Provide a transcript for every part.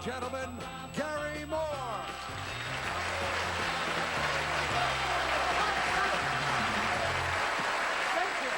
gentlemen, Gary Moore. Thank you.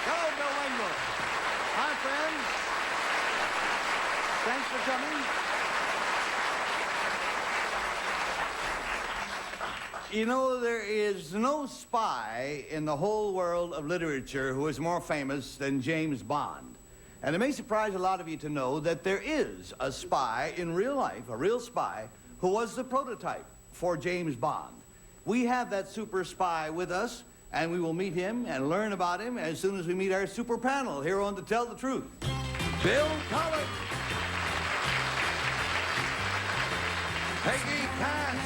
Hello, Bill Langford. Hi, friends. Thanks for coming. You know, there is no spy in the whole world of literature who is more famous than James Bond. And it may surprise a lot of you to know that there is a spy in real life, a real spy, who was the prototype for James Bond. We have that super spy with us, and we will meet him and learn about him as soon as we meet our super panel here on To Tell the Truth. Bill Collins. Peggy Cass.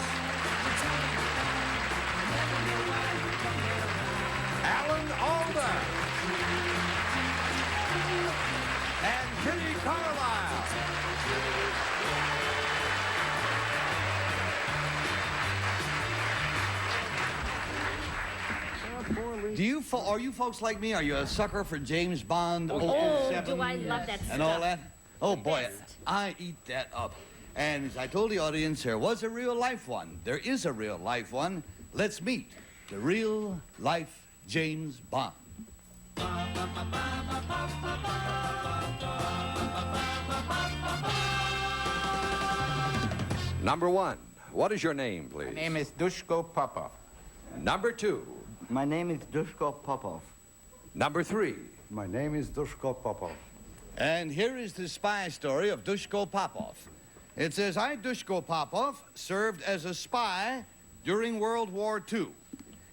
Alan Alda. And Kitty Carlisle. Are you folks like me? Are you a sucker for James Bond? Oh, 007 do I love that and all stuff. that? Oh, boy, Best. I eat that up. And as I told the audience, there was a real-life one. There is a real-life one. Let's meet the real-life James Bond. Number one, what is your name, please? My name is Dushko Popov. Number two. My name is Dushko Popov. Number three. My name is Dushko Popov. And here is the spy story of Dushko Popov. It says, I, Dushko Popov, served as a spy during World War II.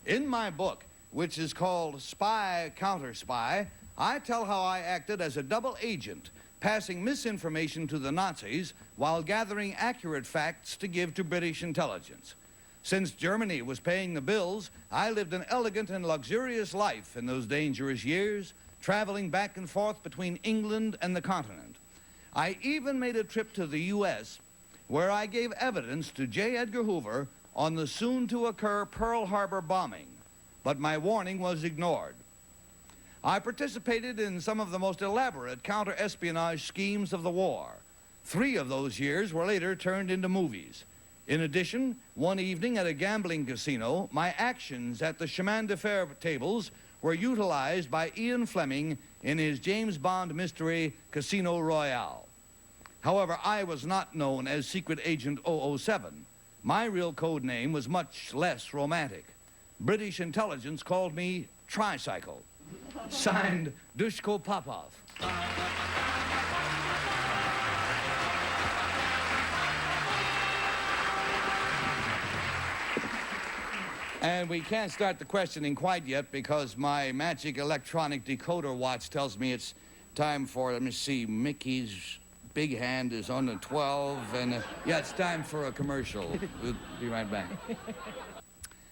In my book, which is called Spy Counter Spy, I tell how I acted as a double agent, passing misinformation to the Nazis while gathering accurate facts to give to British intelligence. Since Germany was paying the bills, I lived an elegant and luxurious life in those dangerous years, traveling back and forth between England and the continent. I even made a trip to the U.S., where I gave evidence to J. Edgar Hoover on the soon-to-occur Pearl Harbor bombing, but my warning was ignored. I participated in some of the most elaborate counter-espionage schemes of the war. 3 of those years were later turned into movies. In addition, one evening at a gambling casino, my actions at the chemin de fer tables were utilized by Ian Fleming in his James Bond mystery Casino Royale. However, I was not known as Secret Agent 007. My real code name was much less romantic. British intelligence called me Tricycle. Signed, Dushko Popov. And we can't start the questioning quite yet because my magic electronic decoder watch tells me it's time for, let me see, Mickey's big hand is on the 12, and yeah, it's time for a commercial. We'll be right back.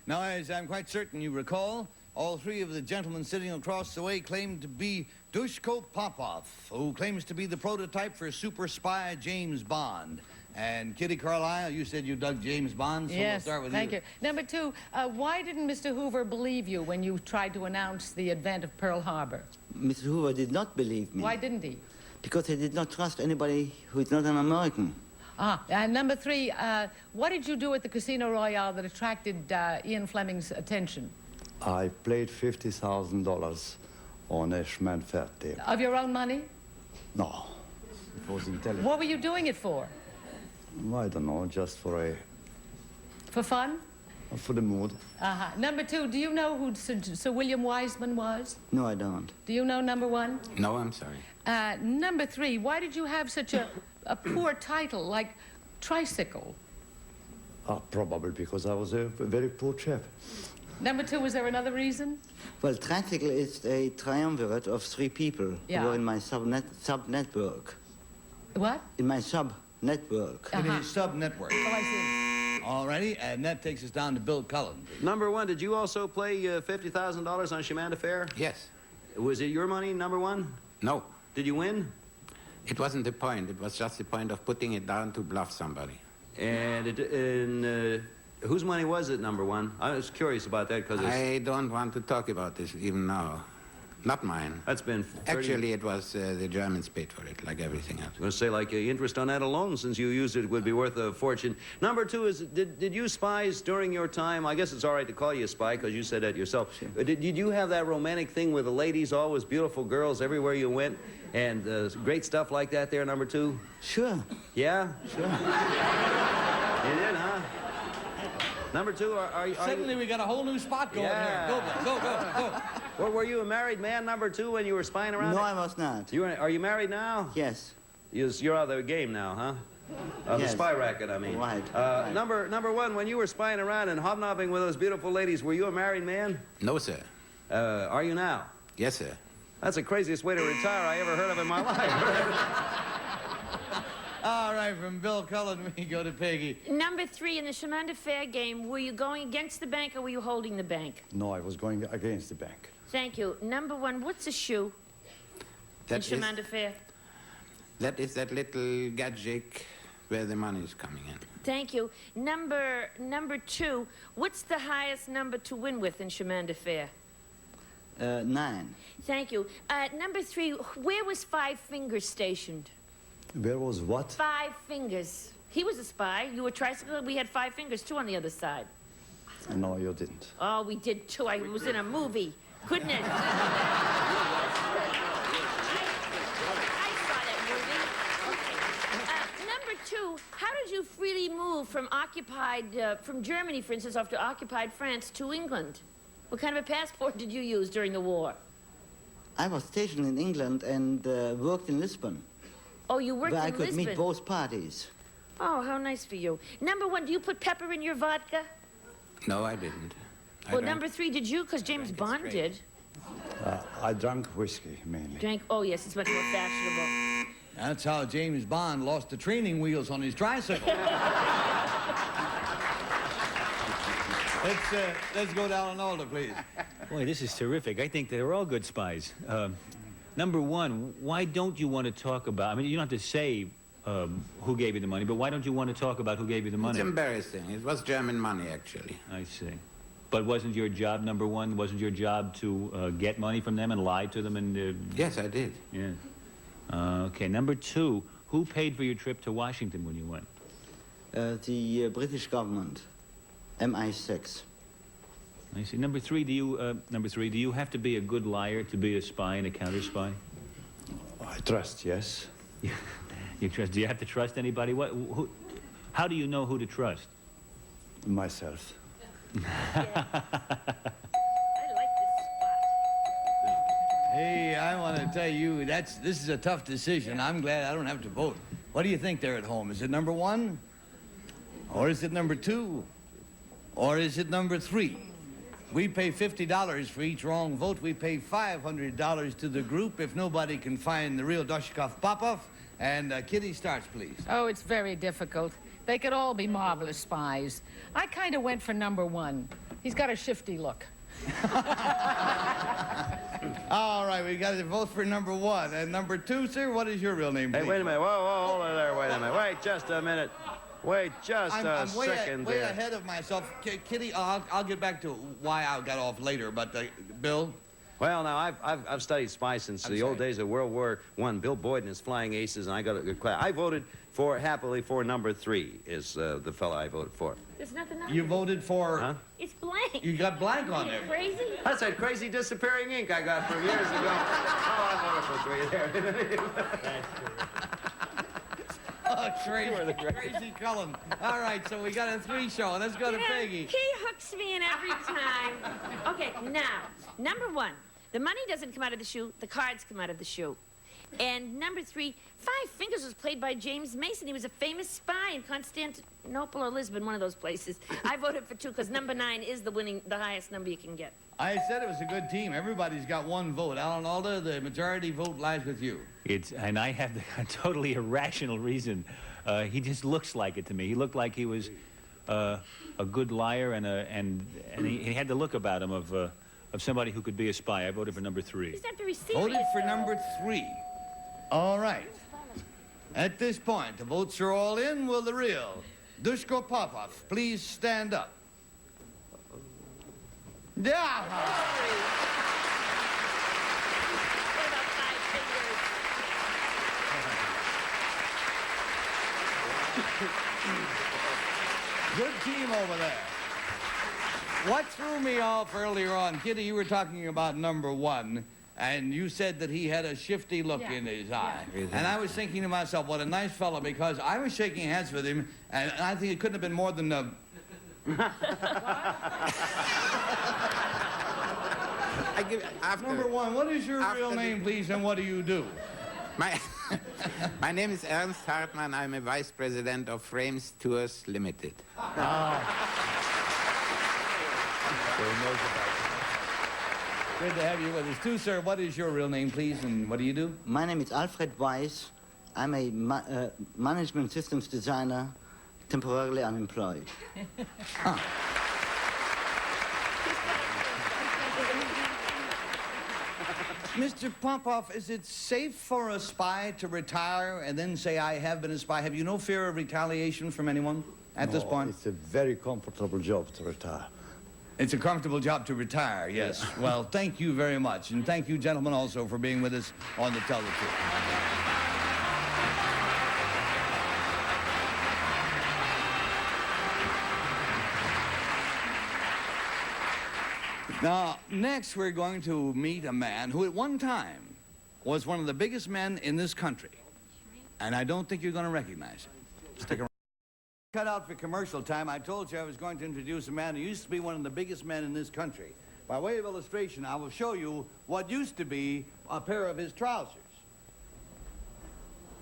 Now, as I'm quite certain you recall, all 3 of the gentlemen sitting across the way claim to be Dushko Popov, who claims to be the prototype for super spy James Bond. And Kitty Carlisle, you said you dug James Bond, so we'll Yes, start with thank you. Number 2, why didn't Mr. Hoover believe you when you tried to announce the advent of Pearl Harbor? Mr. Hoover did not believe me. Why didn't he? Because he did not trust anybody who is not an American. And number 3, what did you do at the Casino Royale that attracted Ian Fleming's attention? I played $50,000 on a chemin de fer table. Of your own money? No, it was intelligent. What were you doing it for? I don't know, just for For the mood. Number 2, do you know who Sir William Wiseman was? No, I don't. Do you know number 1? No, I'm sorry. Number 3, why did you have such a poor title like Tricycle? Probably because I was a very poor chap. Number 2, was there another reason? Well, Tricycle is a triumvirate of 3 people Yeah. who were in my sub-network. What? In my sub-network. In his sub-network. Oh, I see. All righty, and that takes us down to Bill Cullen. Number 1, did you also play $50,000 on chemin de fer? Yes. Was it your money, number 1? No. Did you win? It wasn't the point. It was just the point of putting it down to bluff somebody. And whose money was it, number 1? I was curious about that because I don't want to talk about this even now. Not mine. That's been 30... Actually, it was the Germans paid for it, like everything else. I'm going to say, like, interest on that alone, since you used it, would be worth a fortune. Number 2 is, did you spies during your time, I guess it's all right to call you a spy, because you said that yourself. Sure. Did you have that romantic thing with the ladies, always beautiful girls everywhere you went, and great stuff like that there, number 2? Sure. Yeah? Sure. You did, huh? Number 2, are you... Suddenly we got a whole new spot going Yeah. here. Go, go, go. Well, were you a married man, number 2, when you were spying around? No, I was not. Are you married now? Yes. You're out of the game now, huh? The Yes. spy racket, I mean. Right. Right. Number 1, when you were spying around and hobnobbing with those beautiful ladies, were you a married man? No, sir. Are you now? Yes, sir. That's the craziest way to retire I ever heard of in my life. All right, from Bill Cullen, we go to Peggy. Number 3, in the chemin de fer game, were you going against the bank or were you holding the bank? No, I was going against the bank. Thank you. Number 1, what's a shoe in chemin de fer? That is that little gadget where the money is coming in. Thank you. Number 2, what's the highest number to win with in chemin de fer? 9. Thank you. Number 3, where was Five Fingers stationed? Where was what? 5 Fingers. He was a spy. You were tricycle. We had 5 Fingers, too, on the other side. No, you didn't. Oh, we did, too. I was in a movie. Couldn't it? I saw that movie. Okay. Number 2, how did you freely move from from Germany, for instance, off to occupied France to England? What kind of a passport did you use during the war? I was stationed in England and worked in Lisbon, Oh, you worked where I in could Lisbon. meet both parties. Oh, how nice for you. Number 1, do you put pepper in your vodka? No, I didn't. Well, number 3, did you? Because James Bond did. I drank whiskey, mainly. Drank, oh yes, it's much more fashionable. That's how James Bond lost the training wheels on his tricycle. Let's go down an order, please. Boy, this is terrific. I think they're all good spies. Number 1, why don't you want to talk about, I mean, you don't have to say who gave you the money, but why don't you want to talk about who gave you the money? It's embarrassing. It was German money, actually. I see. But wasn't your job, number 1, wasn't your job to get money from them and lie to them and... Yes, I did. Yeah. Okay, number 2, who paid for your trip to Washington when you went? The British government, MI6. I see. Number 3, do you have to be a good liar to be a spy and a counter spy? I trust, yes. You trust? Do you have to trust anybody? How do you know who to trust? Myself. I like this spot. Hey, I want to tell you, this is a tough decision. I'm glad I don't have to vote. What do you think there at home? Is it number 1? Or is it number 2? Or is it number 3? We pay $50 for each wrong vote. We pay $500 to the group if nobody can find the real Dushkov Popov. And Kitty starts, please. Oh, it's very difficult. They could all be marvelous spies. I kind of went for number 1. He's got a shifty look. All right, we got to vote for number 1. And number 2, sir, what is your real name, please? Hey, wait a minute. Whoa, hold it there. Wait a minute. Wait just a minute. Wait just a second way there. ahead of myself. Kitty, I'll get back to why I got off later, but Bill? Well, now, I've studied spies since the old days of World War I. Bill Boyd and his Flying Aces, and I got a good class. I voted happily for number 3 is the fella I voted for. There's nothing on You it. voted for... Huh? It's blank. You got blank on Are you there. crazy? That's that crazy disappearing ink I got from years ago. Oh, I voted for 3 there. Oh, crazy Cullen. All right, so we got a 3 show. Let's go to Yeah, Peggy. He hooks me in every time. Okay, now, number 1, the money doesn't come out of the shoe, the cards come out of the shoe. And number 3, Five Fingers was played by James Mason. He was a famous spy in Constantinople or Lisbon, one of those places. I voted for 2 because number 9 is the highest number you can get. I said it was a good team. Everybody's got 1 vote. Alan Alda, the majority vote lies with you. And I have a totally irrational reason. He just looks like it to me. He looked like he was a good liar, and he had the look about him of somebody who could be a spy. I voted for number 3. He's not very serious. Voted for number 3. All right. At this point, the votes are all in. Will the real Dushko Popov please stand up? Yeah. Good team over there. What threw me off earlier on, Kitty, you were talking about number one, and you said that he had a shifty look in his eye. And I was thinking to myself, what a nice fellow, because I was shaking hands with him, and I think it couldn't have been more than a... I give after. Number one, what is your After real the- name, please, and what do you do? My, my name is Ernst Hartmann. I'm a vice president of Frames Tours Limited. Good to have you with us, too, sir. What is your real name, please, and what do you do? My name is Alfred Weiss. I'm a management systems designer, temporarily unemployed. Mr. Popoff, is it safe for a spy to retire and then say, I have been a spy? Have you no fear of retaliation from anyone at this point? It's a very comfortable job to retire. It's a comfortable job to retire, yes. Well, thank you very much. And thank you, gentlemen, also for being with us on the Tell the Truth. Now, next we're going to meet a man who at one time was one of the biggest men in this country. And I don't think you're going to recognize him. Stick around. Cut out for commercial time, I told you I was going to introduce a man who used to be one of the biggest men in this country. By way of illustration, I will show you what used to be a pair of his trousers.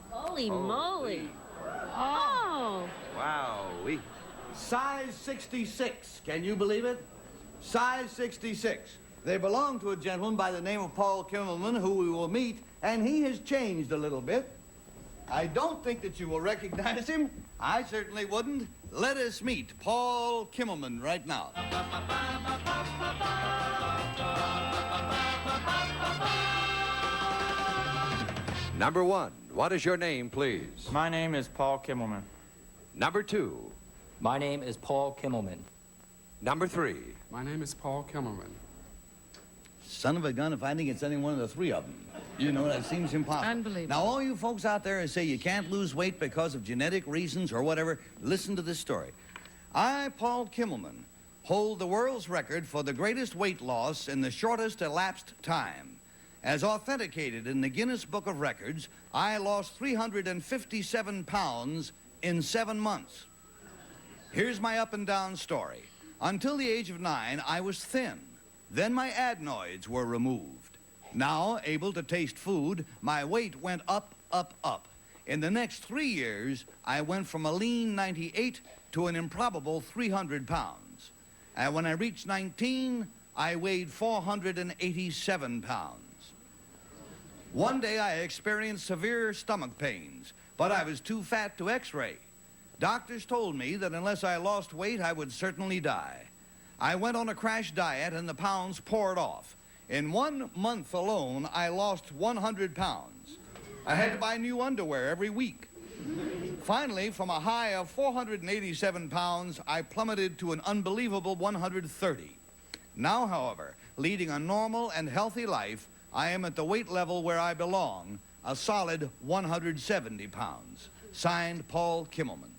Holy moly. Oh. Wow. Size 66. Can you believe it? Size 66. They belong to a gentleman by the name of Paul Kimmelman, who we will meet, and he has changed a little bit. I don't think that you will recognize him. I certainly wouldn't. Let us meet Paul Kimmelman right now. Number one, what is your name, please? My name is Paul Kimmelman. Number two. My name is Paul Kimmelman. Number three. My name is Paul Kimmelman. Son of a gun, if I think it's any one of the three of them. You know, that seems impossible. Unbelievable. Now, all you folks out there who say you can't lose weight because of genetic reasons or whatever, listen to this story. I, Paul Kimmelman, hold the world's record for the greatest weight loss in the shortest elapsed time. As authenticated in the Guinness Book of Records, I lost 357 pounds in 7 months. Here's my up and down story. Until the age of 9, I was thin. Then my adenoids were removed. Now, able to taste food, my weight went up, up, up. In the next 3 years, I went from a lean 98 to an improbable 300 pounds. And when I reached 19, I weighed 487 pounds. One day, I experienced severe stomach pains, but I was too fat to x-ray. Doctors told me that unless I lost weight, I would certainly die. I went on a crash diet and the pounds poured off. In 1 month alone, I lost 100 pounds. I had to buy new underwear every week. Finally, from a high of 487 pounds, I plummeted to an unbelievable 130. Now, however, leading a normal and healthy life, I am at the weight level where I belong, a solid 170 pounds. Signed, Paul Kimmelman.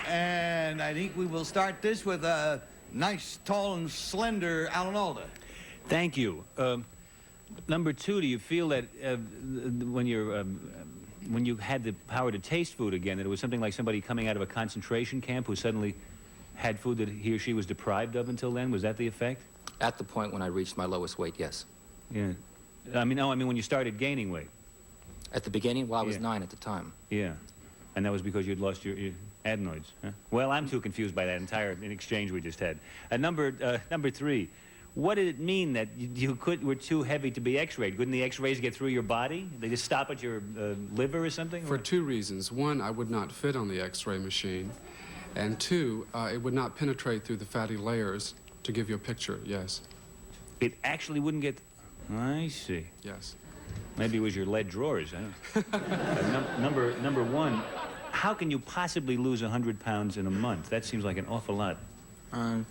And I think we will start this with a nice, tall, and slender Alan Alda. Thank you. Number two, do you feel that when you had the power to taste food again, that it was something like somebody coming out of a concentration camp who suddenly had food that he or she was deprived of until then? Was that the effect? At the point when I reached my lowest weight, yes. Yeah. I mean when you started gaining weight. At the beginning, well, I was Yeah. 9 at the time. Yeah. And that was because you'd lost your adenoids. Huh? Well, I'm too confused by that entire exchange we just had. Number three, what did it mean that you were too heavy to be x-rayed? Couldn't the x-rays get through your body? They just stop at your liver or something? For two reasons. One, I would not fit on the X-ray machine. And two, it would not penetrate through the fatty layers to give you a picture, yes. It actually wouldn't get... I see. Yes. Maybe it was your lead drawers. Number one, how can you possibly lose 100 pounds in a month? That seems like an awful lot. I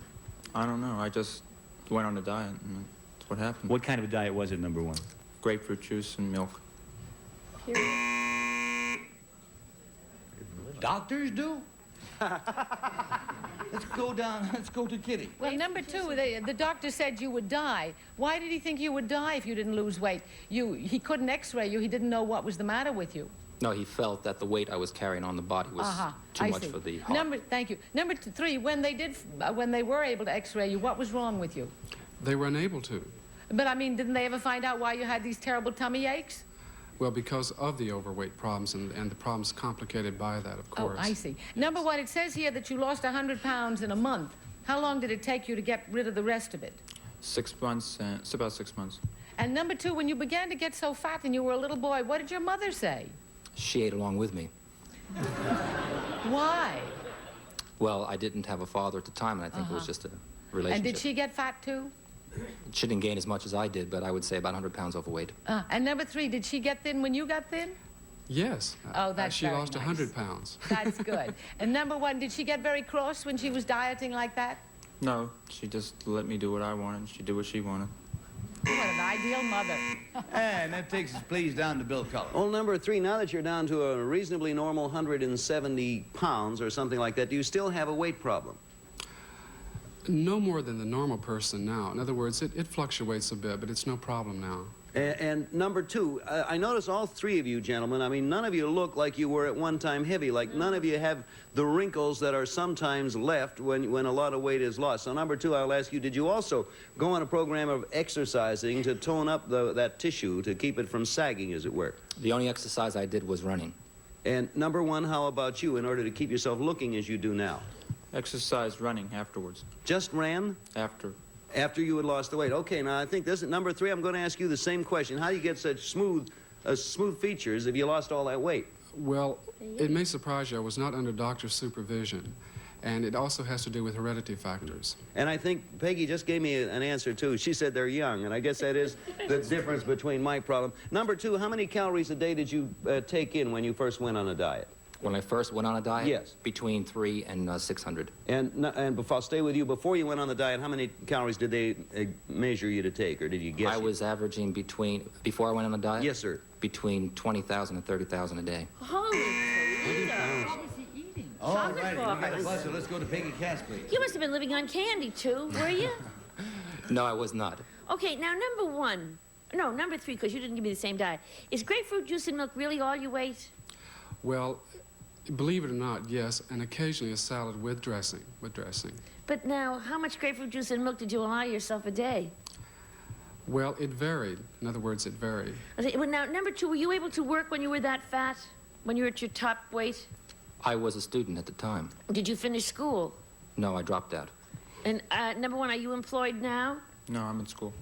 don't know. I just went on a diet and That's what happened. What kind of a diet was it, number one? Grapefruit juice and milk. Doctors do? Let's go to Kitty. Well, number two, the doctor said you would die. Why did he think you would die if you didn't lose weight? He couldn't x-ray you. He didn't know what was the matter with you. No, he felt that the weight I was carrying on the body was too I much see. for the heart. Thank you. Number three, when they were able to x-ray you, what was wrong with you? They were unable to. But I mean, didn't they ever find out why you had these terrible tummy aches? Well, because of the overweight problems and the problems complicated by that, of course. Oh, I see. Number one, it says here that you lost 100 pounds in a month. How long did it take you to get rid of the rest of it? 6 months, it's about 6 months. And number two, when you began to get so fat and you were a little boy, what did your mother say? She ate along with me. Why? Well, I didn't have a father at the time, and I think it was just a relationship. And did she get fat too? She didn't gain as much as I did, but I would say about 100 pounds overweight. And number three, did she get thin when you got thin? Yes. Oh, that's She very lost nice. 100 pounds. That's good. And number one, did she get very cross when she was dieting like that? No, she just let me do what I wanted, and she did what she wanted. What an ideal mother. And that takes us, please, down to Bill Cullen. Well, number three, now that you're down to a reasonably normal 170 pounds or something like that, do you still have a weight problem? No more than the normal person now. In other words, it fluctuates a bit, but it's no problem now. And number two, I notice all three of you gentlemen, I mean, none of you look like you were at one time heavy. Like none of you have the wrinkles that are sometimes left when a lot of weight is lost. So number two, I'll ask you, did you also go on a program of exercising to tone up that tissue, to keep it from sagging, as it were? The only exercise I did was running. And number one, how about you, in order to keep yourself looking as you do now? Exercise running afterwards. Just ran? After you had lost the weight. Okay, now I think this is number three. I'm going to ask you the same question. How do you get such smooth features if you lost all that weight? Well, it may surprise you, I was not under doctor's supervision. And it also has to do with heredity factors. And I think Peggy just gave me an answer, too. She said they're young, and I guess that is the difference between my problem. Number two, how many calories a day did you take in when you first went on a diet? When I first went on a diet? Yes. Between 300 and 600. And before, I'll stay with you. Before you went on the diet, how many calories did they measure you to take, or did you guess? I was averaging before I went on the diet? Yes, sir. Between 20,000 and 30,000 a day. Holy Toledo. All right, we got a buzzer. Let's go to Peggy Cass, please. You must have been living on candy, too, were you? No, I was not. Okay, now number three, because you didn't give me the same diet. Is grapefruit juice and milk really all you ate? Well, believe it or not, yes, and occasionally a salad with dressing. But now, how much grapefruit juice and milk did you allow yourself a day? Well, it varied. In other words, it varied. Okay, well, now, number two, were you able to work when you were that fat? When you were at your top weight? I was a student at the time. Did you finish school? No, I dropped out. And number one, are you employed now? No, I'm in school.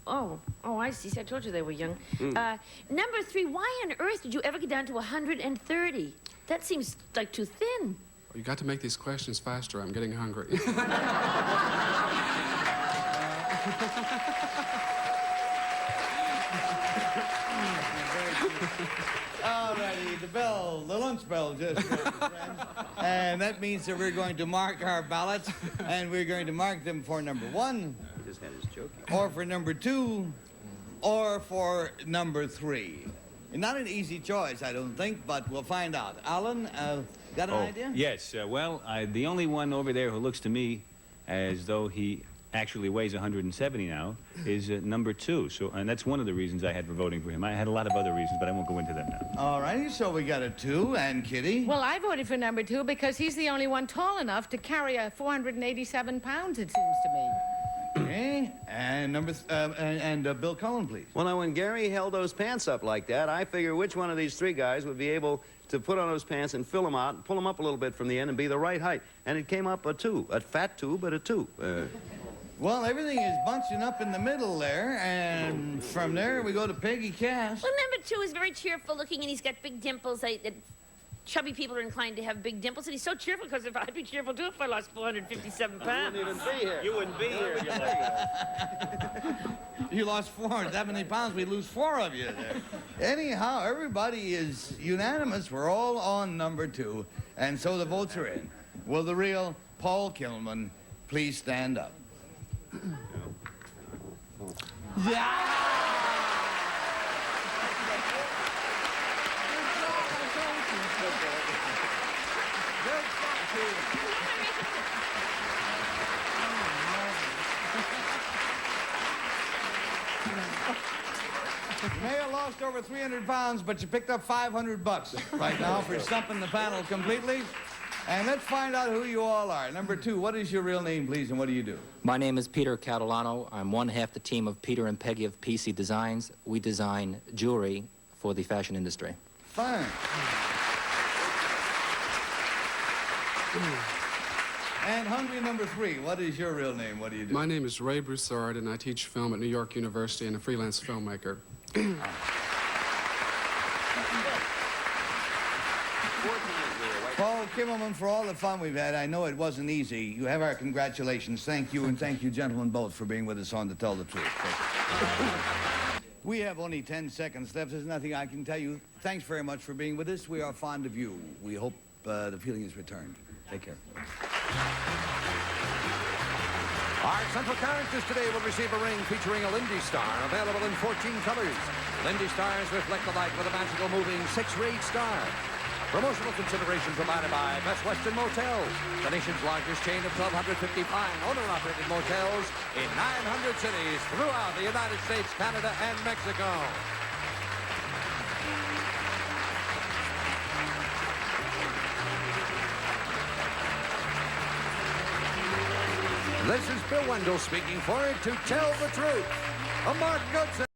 Oh, I see. See, I told you they were young. Number three, why on earth did you ever get down to 130? That seems like too thin. You got to make these questions faster. I'm getting hungry. All righty, the lunch bell just went, friends. And that means that we're going to mark our ballots, and we're going to mark them for number one, He just had his joke. or for number two, or for number three. Not an easy choice, I don't think, but we'll find out. Alan, got an idea? Yes. Well, the only one over there who looks to me as though he actually weighs 170 now is number two. So, and that's one of the reasons I had for voting for him. I had a lot of other reasons, but I won't go into them now. All righty, so we got a two, and Kitty? Well, I voted for number two because he's the only one tall enough to carry 487 pounds, it seems to me. Okay, and Bill Cullen, please. Well, now, when Gary held those pants up like that, I figure which one of these three guys would be able to put on those pants and fill them out, and pull them up a little bit from the end and be the right height. And it came up a two. A fat two, but a two. Well, everything is bunching up in the middle there, and from there we go to Peggy Cass. Well, number two is very cheerful looking, and he's got big dimples. Chubby people are inclined to have big dimples, and he's so cheerful because if I'd be cheerful too if I lost 457 pounds. You wouldn't even be here. You wouldn't be here. You lost 470 pounds, we lose four of you there. Anyhow, everybody is unanimous. We're all on number two, and so the votes are in. Will the real Paul Kilman please stand up? You may have lost over 300 pounds, but you picked up $500 right now for stumping the panel completely. And let's find out who you all are. Number 2, what is your real name, please, and what do you do? My name is Peter Catalano. I'm one half the team of Peter and Peggy of PC Designs. We design jewelry for the fashion industry. Fine. And hungry number 3, what is your real name? What do you do? My name is Ray Broussard, and I teach film at New York University and a freelance filmmaker. Paul Kimmelman, for all the fun we've had, I know it wasn't easy. You have our congratulations. Thank you, and thank you, gentlemen, both, for being with us on To Tell the Truth. We have only 10 seconds left. There's nothing I can tell you. Thanks very much for being with us. We are fond of you. We hope the feeling is returned. Take care. Our central characters today will receive a ring featuring a Lindy Star, available in 14 colors. Lindy Stars reflect the light with a magical moving 6-rayed star. Promotional consideration provided by Best Western Motels, the nation's largest chain of 1,250 fine owner-operated motels in 900 cities throughout the United States, Canada, and Mexico. This is Bill Wendell speaking for it To Tell the Truth. I'm Mark Goodson.